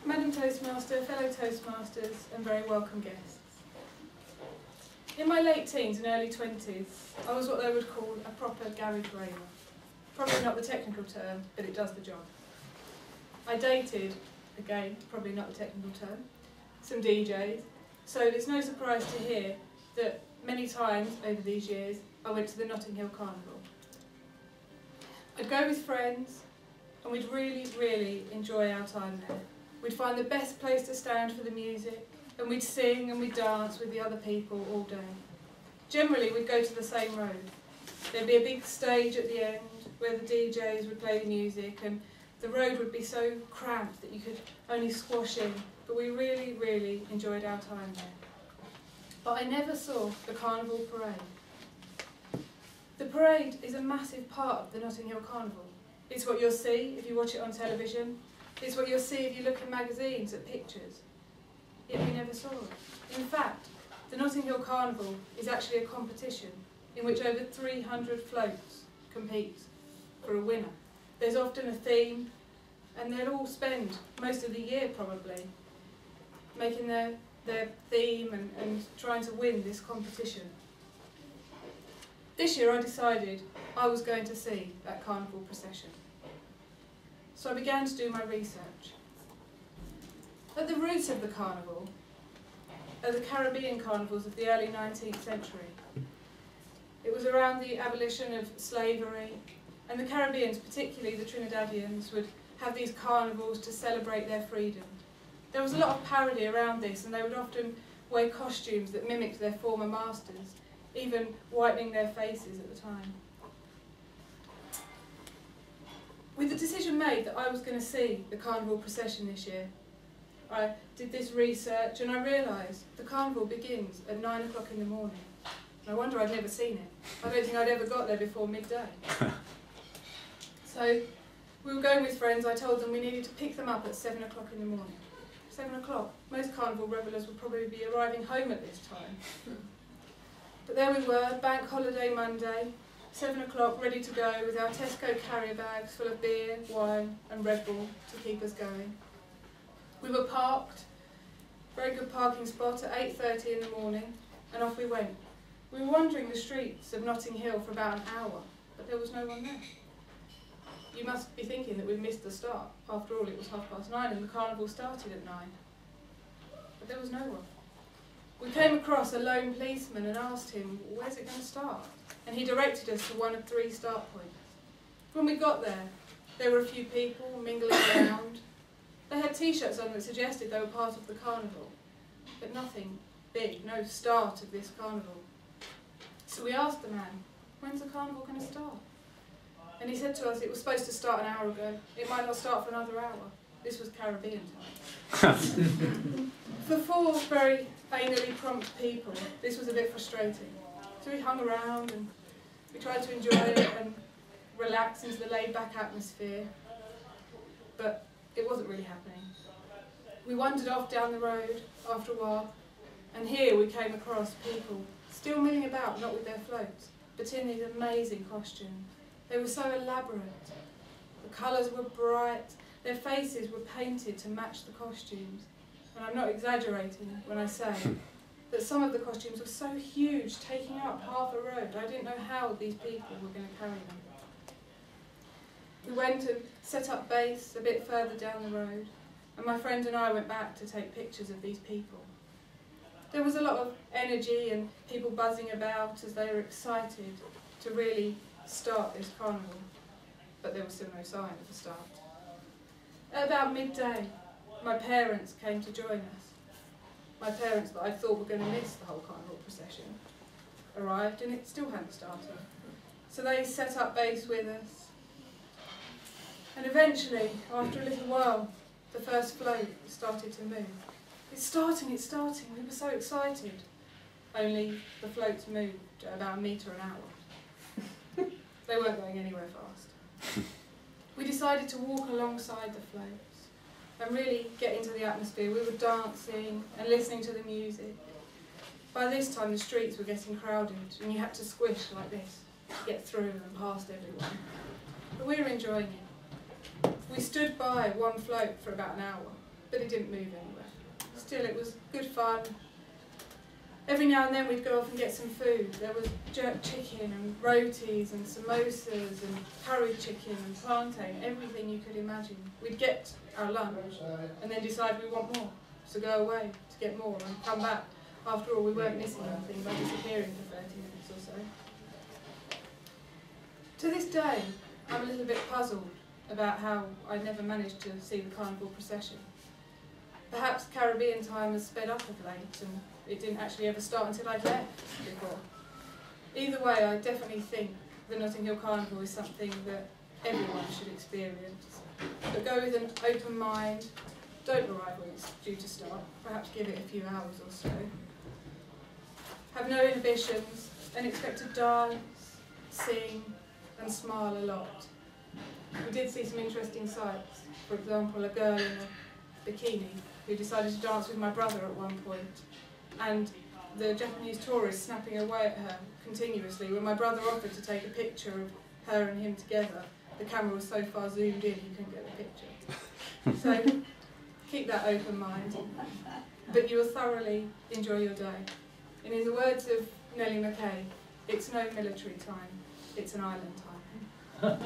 Madam Toastmaster, fellow Toastmasters and very welcome guests. In my late teens and early 20s, I was what they would call a proper garage raver. Probably not the technical term, but it does the job. I dated, again, probably not the technical term, some DJs, so it's no surprise to hear that many times over these years I went to the Notting Hill Carnival. I'd go with friends and we'd really enjoy our time there. We'd find the best place to stand for the music and we'd sing and we'd dance with the other people all day. Generally we'd go to the same road. There'd be a big stage at the end where the DJs would play the music and the road would be so cramped that you could only squash in, but we really enjoyed our time there. But I never saw the carnival parade. The parade is a massive part of the Notting Hill Carnival. It's what you'll see if you watch it on television. It's what you'll see if you look in magazines at pictures. Yet we never saw it. In fact, the Notting Hill Carnival is actually a competition in which over 300 floats compete for a winner. There's often a theme, and they'll all spend most of the year probably making their theme and trying to win this competition. This year I decided I was going to see that carnival procession. So I began to do my research. At the root of the carnival are the Caribbean carnivals of the early 19th century. It was around the abolition of slavery, and the Caribbeans, particularly the Trinidadians, would have these carnivals to celebrate their freedom. There was a lot of parody around this, and they would often wear costumes that mimicked their former masters, even whitening their faces at the time. With the decision made that I was going to see the carnival procession this year, I did this research and I realised the carnival begins at 9 o'clock in the morning. No wonder I'd never seen it. I don't think I'd ever got there before midday. So we were going with friends. I told them we needed to pick them up at 7 o'clock in the morning. 7 o'clock. Most carnival revellers would probably be arriving home at this time. But there we were, bank holiday Monday, 7 o'clock, ready to go with our Tesco carrier bags full of beer, wine and Red Bull to keep us going. We were parked, very good parking spot, at 8:30 in the morning, and off we went. We were wandering the streets of Notting Hill for about an hour, but there was no one there. You must be thinking that we'd missed the start. After all, it was 9:30 and the carnival started at 9. But there was no one. We came across a lone policeman and asked him, where's it going to start? And he directed us to one of 3 start points. When we got there were a few people mingling around. They had t-shirts on that suggested they were part of the carnival, but nothing big, no start of this carnival. So we asked the man, when's the carnival going to start? And he said to us it was supposed to start an hour ago. It might not start for another hour. This was Caribbean time. For 4 very anally prompt people, this was a bit frustrating. So we hung around and we tried to enjoy it and relax into the laid-back atmosphere, but it wasn't really happening. We wandered off down the road after a while, and here we came across people still milling about, not with their floats, but in these amazing costumes. They were so elaborate. The colours were bright, their faces were painted to match the costumes. And I'm not exaggerating when I say that some of the costumes were so huge, taking up half a road. I didn't know how these people were going to carry them. We went and set up base a bit further down the road, and my friend and I went back to take pictures of these people. There was a lot of energy and people buzzing about as they were excited to really start this carnival, but there was still no sign of a start. At about midday, my parents came to join us. My parents that I thought were going to miss the whole carnival procession arrived and it still hadn't started. So they set up base with us. And eventually, after a little while, the first float started to move. It's starting, we were so excited. Only the floats moved at about a metre an hour. They weren't going anywhere fast. We decided to walk alongside the floats and really get into the atmosphere. We were dancing and listening to the music. By this time the streets were getting crowded and you had to squish like this to get through and past everyone. But we were enjoying it. We stood by one float for about an hour but it didn't move anywhere. Still, it was good fun. Every now and then we'd go off and get some food. There was jerk chicken and rotis and samosas and curry chicken and plantain, everything you could imagine. We'd get our lunch and then decide we want more, so go away to get more and come back. After all, we weren't missing anything by disappearing for 30 minutes or so. To this day, I'm a little bit puzzled about how I never managed to see the carnival procession. Perhaps Caribbean time has sped up of late and it didn't actually ever start until I'd left before. Either way, I definitely think the Notting Hill Carnival is something that everyone should experience. But go with an open mind, don't arrive when it's due to start, perhaps give it a few hours or so. Have no inhibitions and expect to dance, sing and smile a lot. We did see some interesting sights. For example, a girl in a bikini who decided to dance with my brother at one point, and the Japanese tourists snapping away at her continuously. When my brother offered to take a picture of her and him together, the camera was so far zoomed in you couldn't get the picture. So keep that open mind, but you will thoroughly enjoy your day. And in the words of Nellie McKay, it's no military time, it's an island time.